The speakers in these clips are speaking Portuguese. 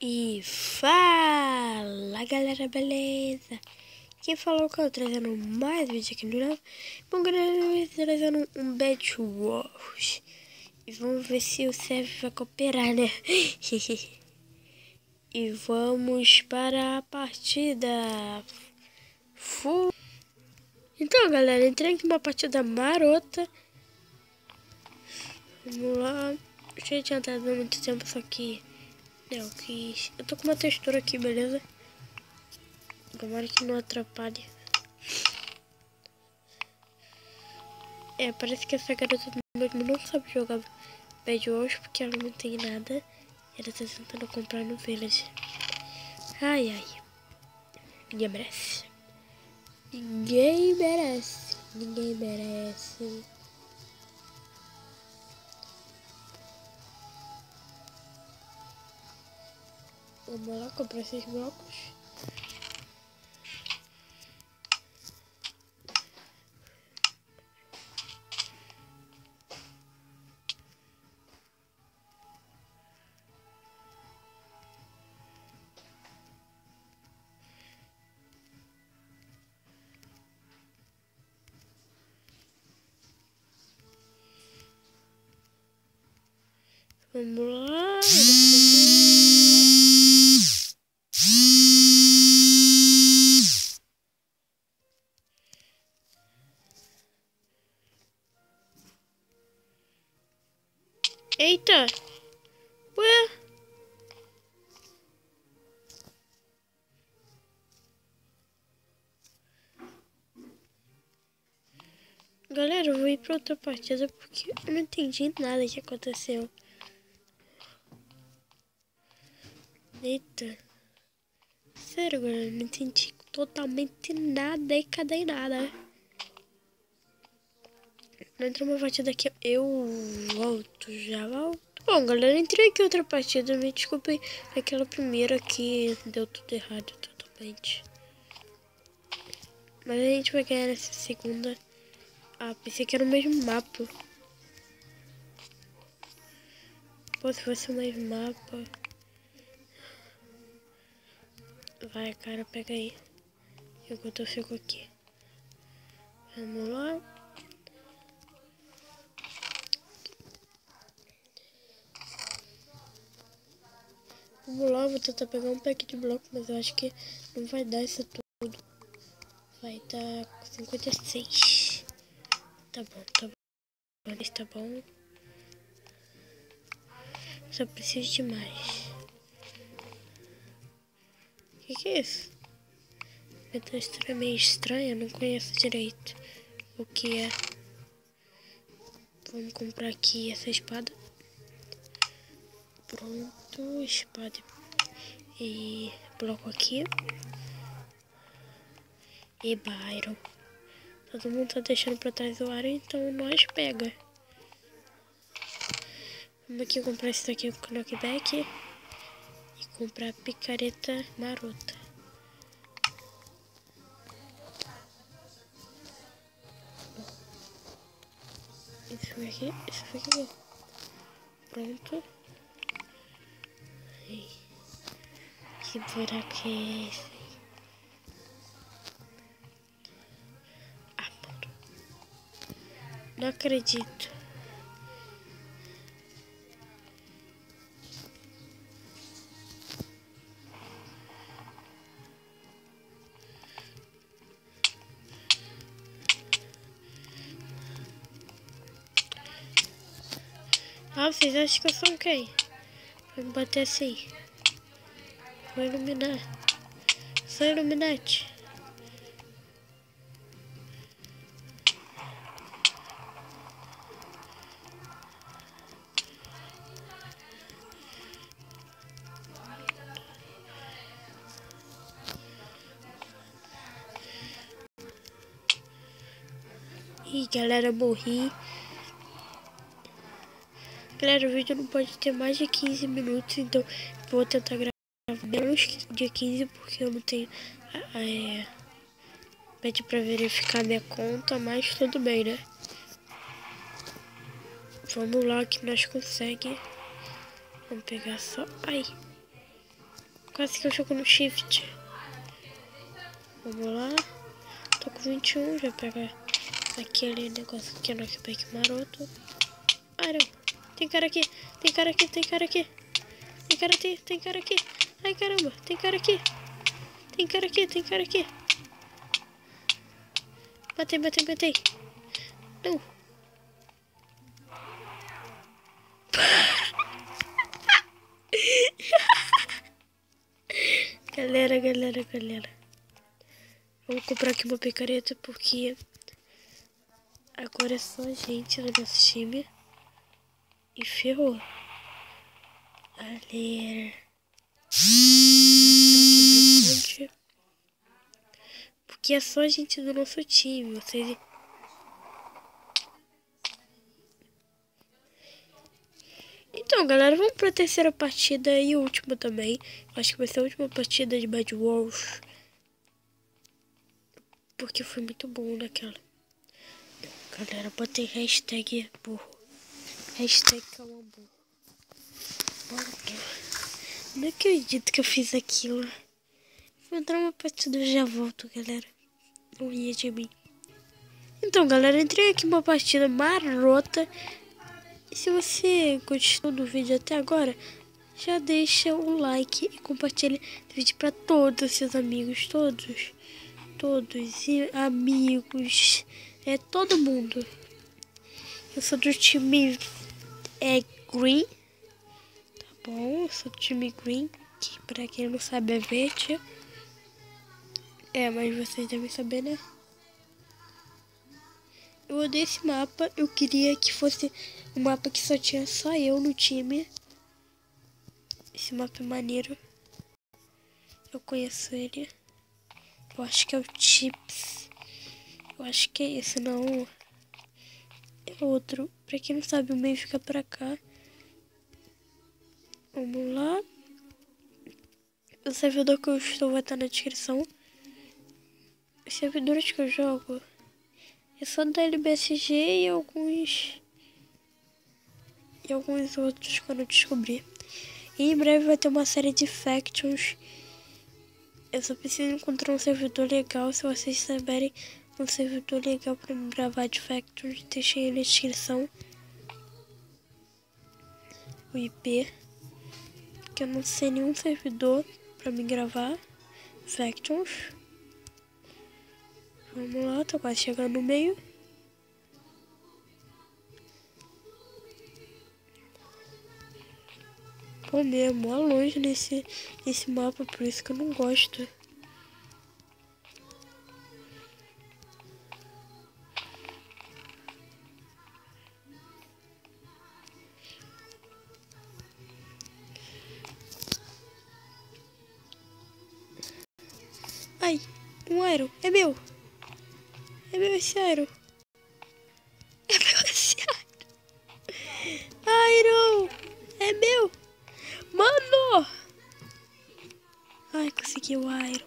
E fala galera, beleza? Quem falou que eu tô trazendo mais vídeo aqui no canal? Bom galera, eu estou trazendo um Bed Wars. E vamos ver se o server vai cooperar, né? E vamos para a partida. Então galera, entrei aqui numa partida marota. Vamos lá. Já tinha entrado há muito tempo, só que eu quis. Eu tô com uma textura aqui, beleza? Tomara que não atrapalhe. Parece que essa garota mesmo não sabe jogar Bed Wars porque ela não tem nada. Ela tá tentando comprar no Village. Ai, ai. Ninguém merece. Ninguém merece. Ninguém merece. Vamos lá comprar esses blocos. Vamos lá. Eita! Ué? Galera, eu vou ir pra outra partida porque eu não entendi nada que aconteceu. Eita. Sério, galera, não entendi totalmente nada e cadê nada. Não entra uma partida aqui, eu volto, já volto. Bom, galera, entrei aqui em outra partida, me desculpem, aquela primeira aqui deu tudo errado totalmente. Mas a gente vai ganhar nessa segunda. Ah, pensei que era o mesmo mapa. Pô, se fosse o mesmo mapa. Vai, cara, pega aí. Enquanto eu fico aqui. Vamos lá. Vamos lá, vou tentar pegar um pack de bloco, mas eu acho que não vai dar isso tudo. Vai dar 56. Tá bom, tá bom. Tá bom. Só preciso de mais. Que é isso? Minha textura é meio estranha, eu não conheço direito o que é. Vamos comprar aqui essa espada. Pronto, espada e bloco aqui. E Byron. Todo mundo tá deixando pra trás o Iron, então nós pega. Vamos aqui comprar esse daqui com knockback. E comprar picareta marota. Isso aqui. Pronto. Ai, que buraco é esse? Ah, pronto. Não acredito. Ah, vocês acham que eu sou quem? Vou bater assim. Vou iluminar. Sou Illuminati. Ih, galera, morri. Galera, o vídeo não pode ter mais de 15 minutos, então vou tentar gravar menos de 15 porque eu não tenho pede pra verificar minha conta, mas tudo bem, né? Vamos lá que nós conseguimos. Vamos pegar só... Ai! Quase que eu jogo no shift. Vamos lá. Tô com 21, já pega aquele negócio aqui no back maroto. Ai, não. Tem cara aqui, tem cara aqui, tem cara aqui. Tem cara aqui, tem cara aqui. Ai, caramba, tem cara aqui. Tem cara aqui, tem cara aqui. Matei, matei, matei. Não. Galera. Vamos comprar aqui uma picareta porque agora é só a gente no nosso time. E ferrou. Galera. Porque é só a gente do nosso time. Vocês... Então, galera, vamos pra terceira partida e última também. Acho que vai ser a última partida de Bed Wars. Porque foi muito bom naquela. Galera, botei hashtag burro. Hashtag calma burro. Não acredito que eu fiz aquilo. Vou entrar uma partida e já volto, galera. Não ria de mim. Então, galera, entrei aqui uma partida marota. E se você gostou do vídeo até agora, já deixa o like e compartilha o vídeo para todos os seus amigos, todos e amigos, todo mundo. Eu sou do time Green, tá bom? Eu sou do time Green, que pra quem não sabe é verde. Mas vocês devem saber, né? Eu odeio esse mapa, eu queria que fosse um mapa que só tinha só eu no time. Esse mapa é maneiro. Eu conheço ele. Eu acho que é o Chips. Eu acho que é esse, não. É outro. Pra quem não sabe, o meio fica pra cá. Vamos lá. O servidor que eu estou vai estar na descrição. Os servidores que eu jogo é só da LBSG e alguns outros que eu não descobri. E em breve vai ter uma série de Factions. Eu só preciso encontrar um servidor legal. Se vocês saberem um servidor legal pra me gravar de Factions, deixem aí na descrição o IP. Que eu não sei nenhum servidor pra me gravar Factions. Vamos lá, tô quase chegando no meio. Pô, mesmo, mó longe nesse mapa, por isso que eu não gosto. Ai, um Iron, é meu. É meu esse Iron. É meu esse Iron. É meu. Mano. Ai, consegui o Iron.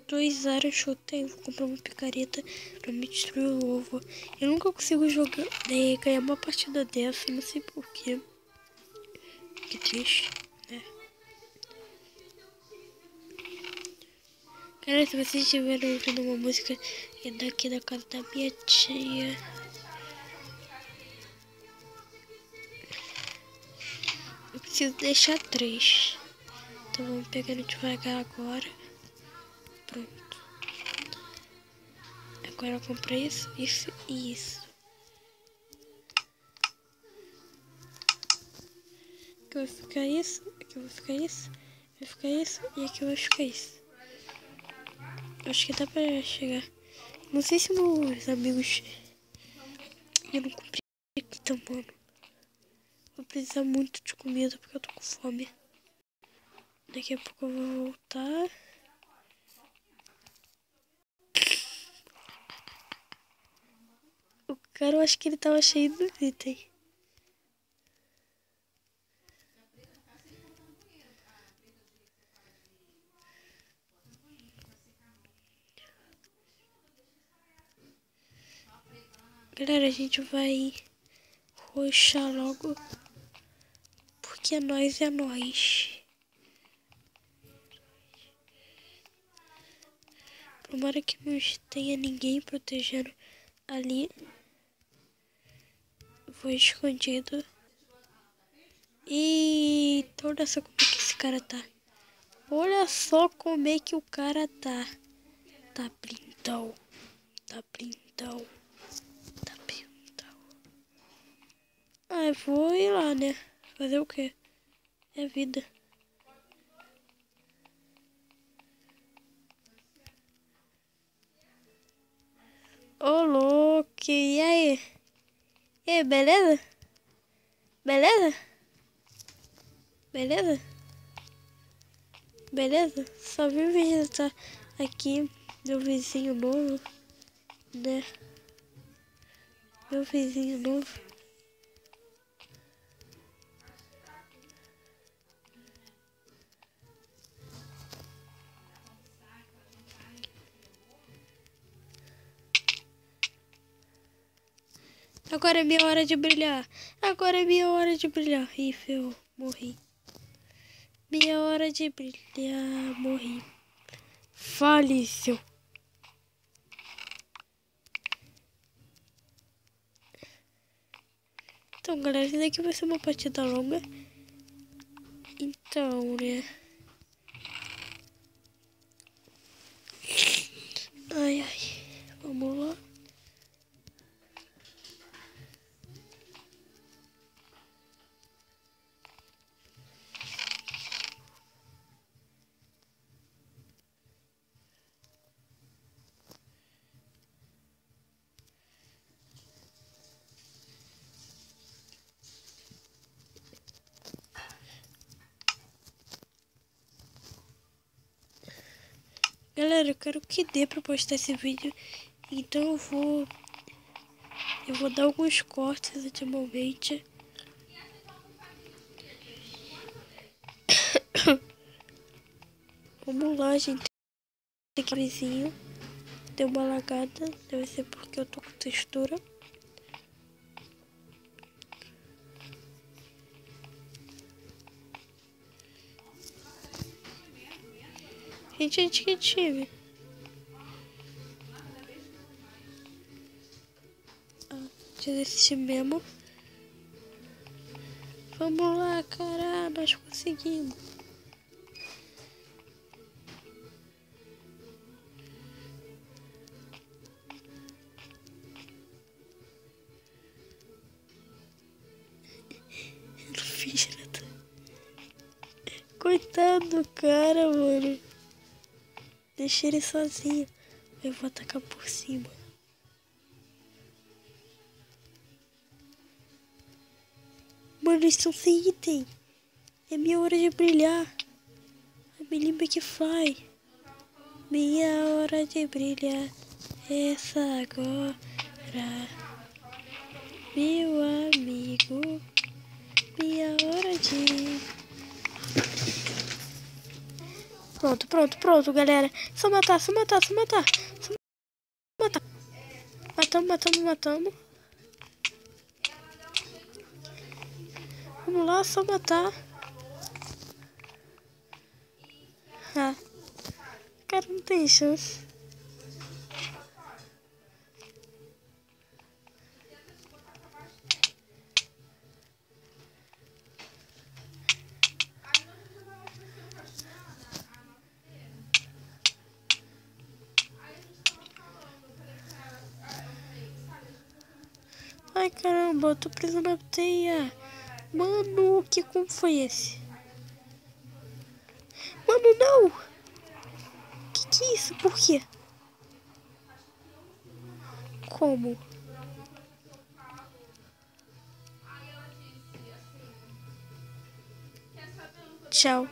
Dois Irons chutei. Vou comprar uma picareta pra me destruir o ovo. Eu nunca consigo jogar, ganhar uma partida dessa. Não sei porquê. Que triste, né? Cara, se vocês estiverem ouvindo uma música é daqui da casa da minha tia. Eu preciso deixar 3. Então vamos pegando devagar agora. Pronto. Agora eu comprei isso e isso. Aqui vai ficar isso, aqui vai ficar isso, vai ficar isso e aqui vai ficar isso. Acho que dá pra chegar. Não sei se meus amigos... Eu não comprei. Então, mano. Vou precisar muito de comida porque eu tô com fome. Daqui a pouco eu vou voltar. O cara, eu acho que ele tava cheio do item. Galera, a gente vai roxar logo. Porque nós é nós. Tomara que não tenha ninguém protegendo ali. Vou escondido. E olha só como é que esse cara tá. Olha só como é que o cara tá. Tá blindão. Tá blindão. Tá blindão. Ah, vou ir lá, né? Fazer o quê? É vida. Ô, louco. E aí? E aí, beleza? Beleza? Beleza? Beleza? Só vim visitar aqui meu vizinho novo, né? Meu vizinho novo. Agora é minha hora de brilhar. Agora é minha hora de brilhar. Ih, ferrou. Morri. Minha hora de brilhar. Morri. Faleceu. Então, galera, isso daqui vai ser uma partida longa. Então, né? Ai, ai. Vamos lá. Galera, eu quero que dê pra postar esse vídeo. Então eu vou dar alguns cortes ultimamente. Vamos lá, gente. Aqui vizinho. Deu uma lagada. Deve ser porque eu tô com textura. Gente, que time. Desse mesmo. Vamos lá, cara. Nós conseguimos. Eu não fiz nada. Coitado do cara, mano. Deixei ele sozinho. Eu vou atacar por cima. Mano, eles estão sem item. É minha hora de brilhar. Me lembra que fly. Minha hora de brilhar. Essa agora. Meu amigo. Minha hora de... Pronto, galera. Só matar. Matamos. Vamos lá, só matar. Ah. Cara, não tem chance. Ai, caramba, eu tô preso na teia. Mano, como foi esse? Mano, não! Que é isso? Por quê? Como? Tchau.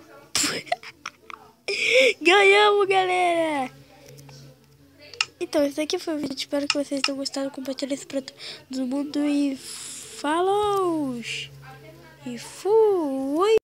Ganhamos, galera! Então, esse aqui foi o vídeo. Espero que vocês tenham gostado. Compartilhe isso pra todo mundo. E falou! E fui!